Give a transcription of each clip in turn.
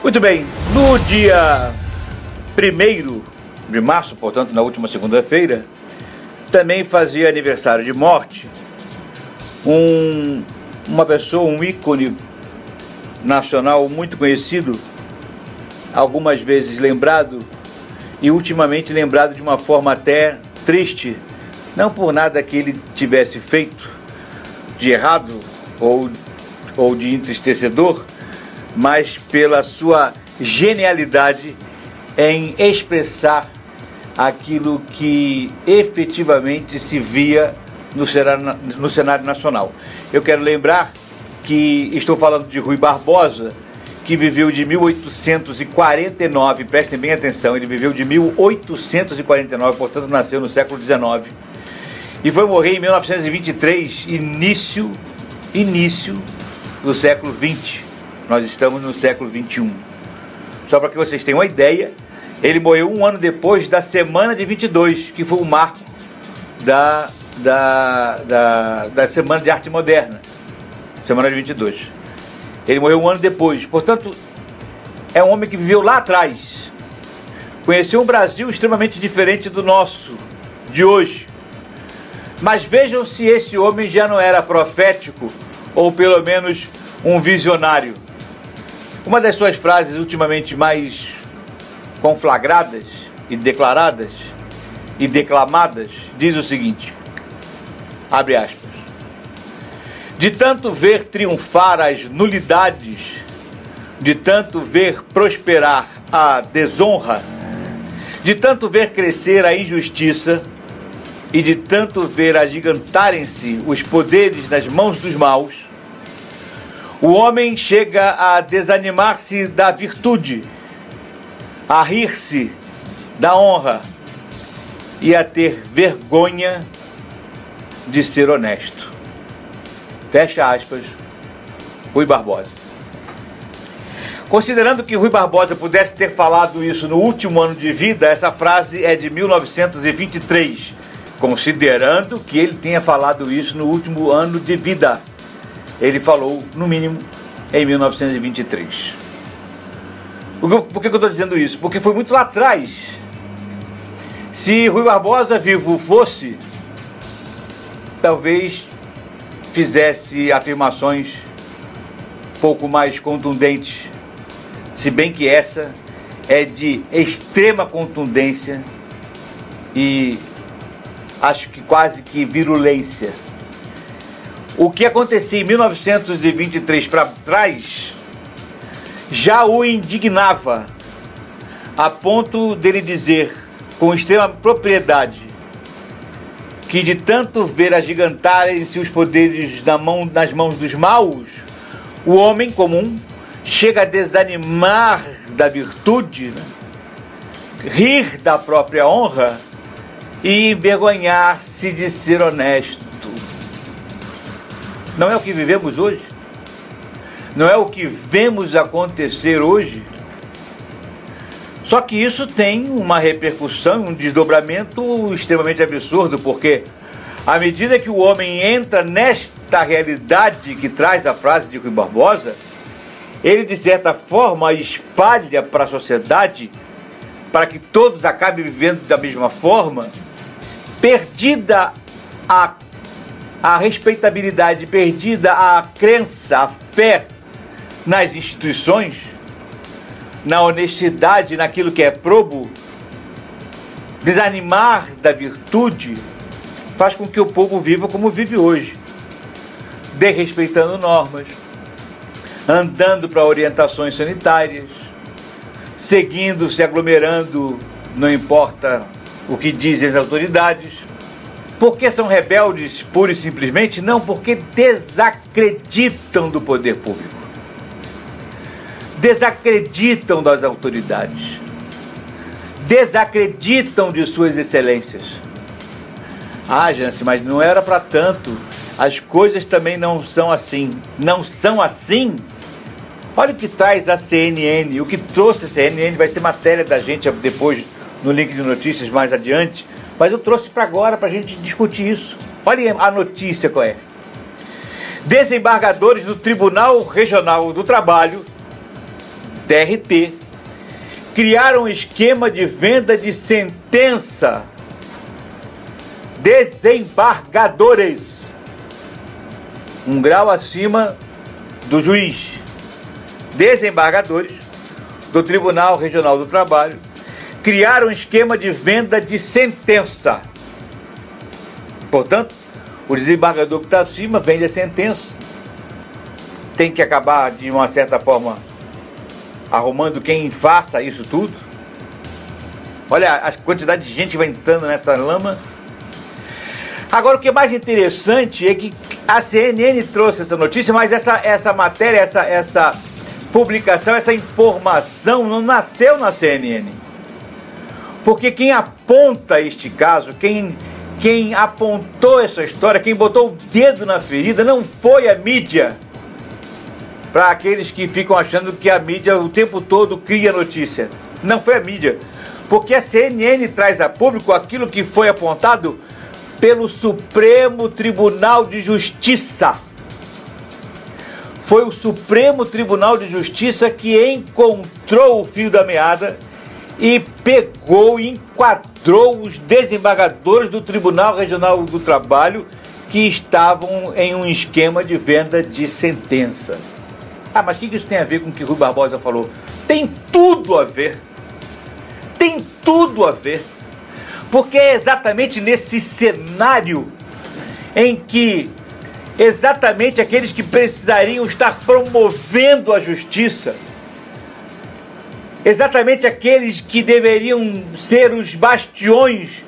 Muito bem, no dia 1º de março, portanto na última segunda-feira, também fazia aniversário de morte uma pessoa, um ícone nacional muito conhecido, algumas vezes lembrado e ultimamente lembrado de uma forma até triste, não por nada que ele tivesse feito de errado ou de entristecedor, mas pela sua genialidade em expressar aquilo que efetivamente se via no cenário nacional. Eu quero lembrar que estou falando de Rui Barbosa, que viveu de 1849, prestem bem atenção, ele viveu de 1849, portanto nasceu no século XIX, e foi morrer em 1923, início do século XX. Nós estamos no século XXI. Só para que vocês tenham uma ideia, ele morreu um ano depois da Semana de 22, que foi o marco da Semana de Arte Moderna, Semana de 22. Ele morreu um ano depois, portanto, é um homem que viveu lá atrás, conheceu um Brasil extremamente diferente do nosso, de hoje. Mas vejam se esse homem já não era profético, ou pelo menos um visionário. Uma das suas frases ultimamente mais conflagradas e declaradas e declamadas diz o seguinte, abre aspas: de tanto ver triunfar as nulidades, de tanto ver prosperar a desonra, de tanto ver crescer a injustiça e de tanto ver agigantarem-se os poderes nas mãos dos maus, o homem chega a desanimar-se da virtude, a rir-se da honra e a ter vergonha de ser honesto. Fecha aspas, Rui Barbosa. Considerando que Rui Barbosa pudesse ter falado isso no último ano de vida, essa frase é de 1923, considerando que ele tenha falado isso no último ano de vida. Ele falou, no mínimo, em 1923. Por que eu estou dizendo isso? Porque foi muito lá atrás. Se Rui Barbosa vivo fosse, talvez fizesse afirmações pouco mais contundentes, se bem que essa é de extrema contundência e acho que quase que virulência. O que acontecia em 1923 para trás já o indignava, a ponto dele dizer com extrema propriedade que de tanto ver agigantarem-se os poderes nas mãos dos maus, o homem comum chega a desanimar da virtude, rir da própria honra e envergonhar-se de ser honesto. Não é o que vivemos hoje? Não é o que vemos acontecer hoje? Só que isso tem uma repercussão, um desdobramento extremamente absurdo, porque à medida que o homem entra nesta realidade que traz a frase de Rui Barbosa, ele de certa forma espalha para a sociedade, para que todos acabem vivendo da mesma forma, perdida a respeitabilidade, perdida a crença, a fé nas instituições, na honestidade, naquilo que é probo, desanimar da virtude, faz com que o povo viva como vive hoje, desrespeitando normas, andando para orientações sanitárias, seguindo, se aglomerando, não importa o que dizem as autoridades. Porque são rebeldes, pura e simplesmente? Não, porque desacreditam do poder público. Desacreditam das autoridades. Desacreditam de suas excelências. Ah, Jance, mas não era para tanto. As coisas também não são assim. Não são assim? Olha o que traz a CNN. O que trouxe a CNN vai ser matéria da gente depois no link de notícias mais adiante. Mas eu trouxe para agora para a gente discutir isso. Olha a notícia qual é. Desembargadores do Tribunal Regional do Trabalho, TRT, criaram um esquema de venda de sentença. Desembargadores, um grau acima do juiz. Desembargadores do Tribunal Regional do Trabalho criaram um esquema de venda de sentença. Portanto, o desembargador que está acima vende a sentença. Tem que acabar, de uma certa forma, arrumando quem faça isso tudo. Olha a quantidade de gente que vai entrando nessa lama. Agora, o que é mais interessante é que a CNN trouxe essa notícia, mas essa matéria, essa publicação, essa informação não nasceu na CNN. Porque quem aponta este caso, quem apontou essa história, quem botou o dedo na ferida, não foi a mídia. Para aqueles que ficam achando que a mídia o tempo todo cria notícia. Não foi a mídia. Porque a CNN traz a público aquilo que foi apontado pelo Supremo Tribunal de Justiça. Foi o Supremo Tribunal de Justiça que encontrou o fio da meada e pegou e enquadrou os desembargadores do Tribunal Regional do Trabalho que estavam em um esquema de venda de sentença. Ah, mas o que isso tem a ver com o que Rui Barbosa falou? Tem tudo a ver. Tem tudo a ver. Porque é exatamente nesse cenário em que exatamente aqueles que precisariam estar promovendo a justiça, exatamente aqueles que deveriam ser os bastiões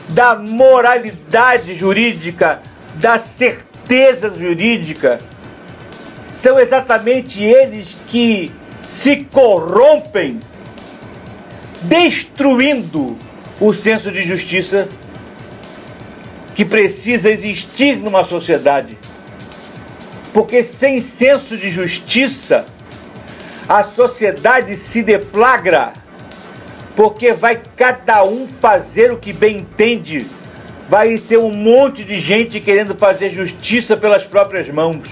da moralidade jurídica, da certeza jurídica, são exatamente eles que se corrompem, destruindo o senso de justiça que precisa existir numa sociedade. Porque sem senso de justiça, a sociedade se deflagra, porque vai cada um fazer o que bem entende. Vai ser um monte de gente querendo fazer justiça pelas próprias mãos.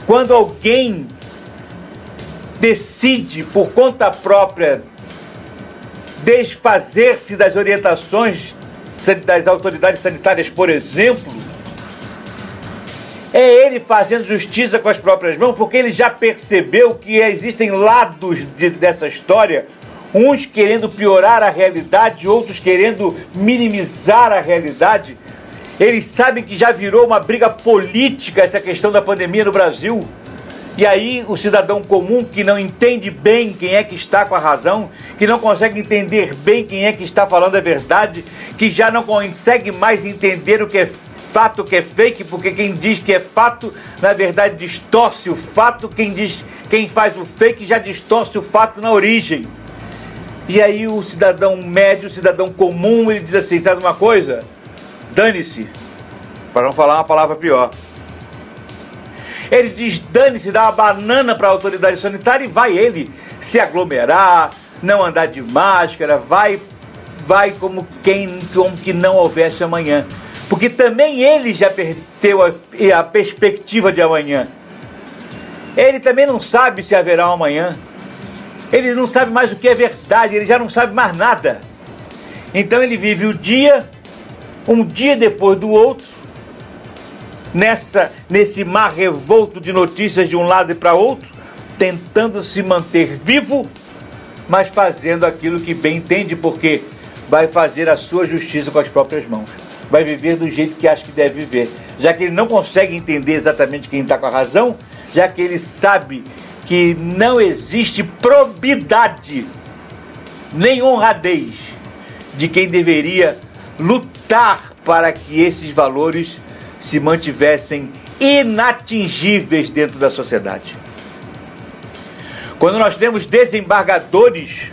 Quando alguém decide por conta própria desfazer-se das orientações das autoridades sanitárias, por exemplo, é ele fazendo justiça com as próprias mãos, porque ele já percebeu que existem lados dessa história, uns querendo piorar a realidade, outros querendo minimizar a realidade. Eles sabem que já virou uma briga política essa questão da pandemia no Brasil. E aí o cidadão comum que não entende bem quem é que está com a razão, que não consegue entender bem quem é que está falando a verdade, que já não consegue mais entender o que é fato, o que é fake, porque quem diz que é fato, na verdade distorce o fato, quem faz o fake já distorce o fato na origem. E aí o cidadão médio, o cidadão comum, ele diz assim, sabe uma coisa? Dane-se, para não falar uma palavra pior. Ele diz, dane-se, dá uma banana para a autoridade sanitária e vai ele se aglomerar, não andar de máscara, vai como que não houvesse amanhã. Porque também ele já perdeu a perspectiva de amanhã. Ele também não sabe se haverá um amanhã. Ele não sabe mais o que é verdade, ele já não sabe mais nada. Então ele vive o dia, um dia depois do outro, nesse mar revolto de notícias de um lado e para outro, tentando se manter vivo, mas fazendo aquilo que bem entende, porque vai fazer a sua justiça com as próprias mãos. Vai viver do jeito que acha que deve viver, já que ele não consegue entender exatamente quem está com a razão, já que ele sabe que não existe probidade nem honradez de quem deveria lutar para que esses valores se mantivessem inatingíveis dentro da sociedade. Quando nós temos desembargadores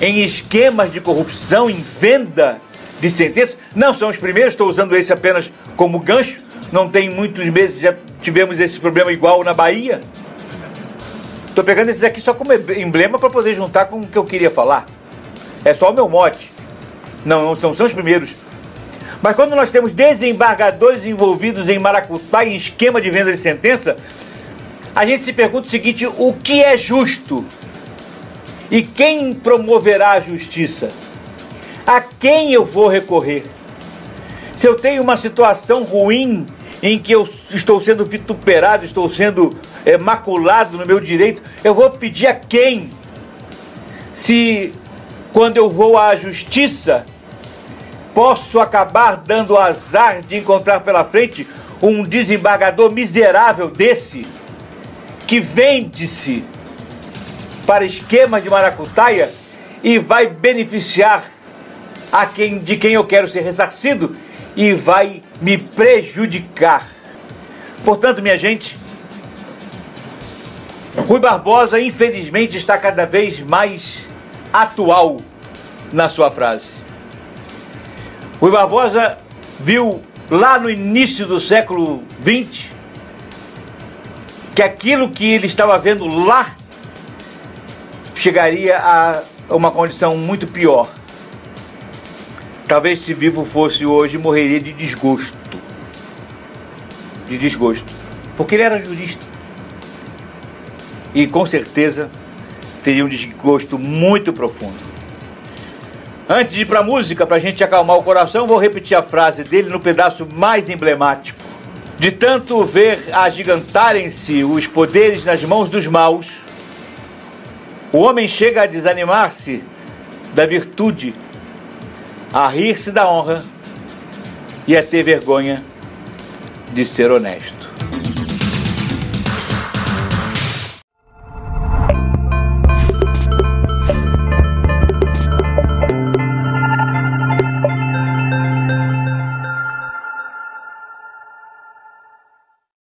em esquemas de corrupção, em venda de sentenças, não são os primeiros, estou usando esse apenas como gancho, não tem muitos meses, já tivemos esse problema igual na Bahia. Estou pegando esses aqui só como emblema para poder juntar com o que eu queria falar. É só o meu mote. Não são os primeiros. Mas quando nós temos desembargadores envolvidos em maracutaia, em esquema de venda de sentença, a gente se pergunta o seguinte: o que é justo? E quem promoverá a justiça? A quem eu vou recorrer? Se eu tenho uma situação ruim em que eu estou sendo vituperado, estou sendo maculado no meu direito, eu vou pedir a quem? Se quando eu vou à justiça, posso acabar dando o azar de encontrar pela frente um desembargador miserável desse, que vende-se para esquema de maracutaia e vai beneficiar de quem eu quero ser ressarcido e vai me prejudicar. Portanto, minha gente, Rui Barbosa, infelizmente, está cada vez mais atual na sua frase. Rui Barbosa viu lá no início do século XX que aquilo que ele estava vendo lá chegaria a uma condição muito pior. Talvez, se vivo fosse hoje, morreria de desgosto. De desgosto. Porque ele era jurista. E com certeza teria um desgosto muito profundo. Antes de ir para a música, para a gente acalmar o coração, vou repetir a frase dele no pedaço mais emblemático. De tanto ver agigantarem-se os poderes nas mãos dos maus, o homem chega a desanimar-se da virtude, a rir-se da honra e a ter vergonha de ser honesto.